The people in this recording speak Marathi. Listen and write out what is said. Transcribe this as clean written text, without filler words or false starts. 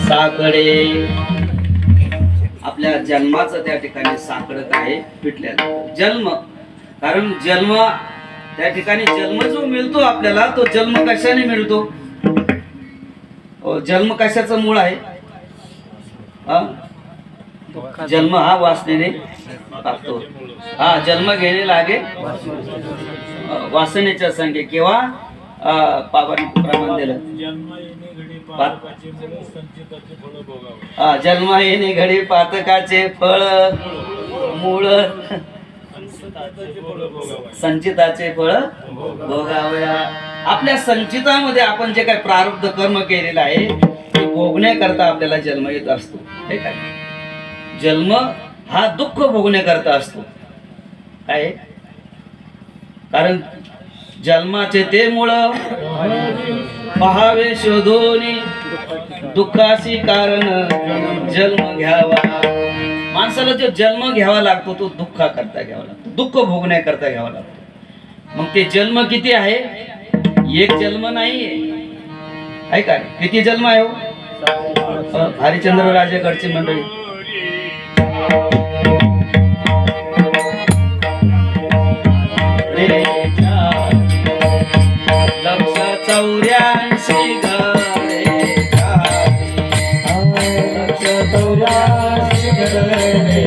साकडे आपल्या जन्माचं त्या ठिकाणी साकडत आहे पिटल्यानं जन्म. कारण जन्म त्या ठिकाणी जन्म जो मिळतो आपल्याला तो जन्म कशाने मिळतो? जन्म कशाचं मूळ आहे? जन्म हा वासनेने लागतो. हा जन्म घेणे लागे वासनेच्या संख्ये किंवा पापाने प्रमाण दिलं. जन्म येणे घडी पातकाचे फळ मूळ संचिताचे फळ भोगावया. आपल्या संचितामध्ये आपण जे काही प्रारब्ध कर्म केलेलं आहे ते भोगण्याकरता आपल्याला जन्म येत असतो. हे काय जन्म हा दुःख भोगण्याकरता असतो. काय कारण जन्माचे ते मूळ पहावे शोधोनी दुःखाची कारण जन्म घ्यावा. माणसाला जो जन्म घ्यावा लागतो तो दुःखाकरता घ्यावा लागतो, दुःख भोगण्याकरता घ्यावा लागतो. मग ते जन्म किती आहे? एक जन्म नाहीये. आहे का? किती जन्म आहे? हरिश्चंद्र राजेकडची मंडळी लक्ष 84 गरे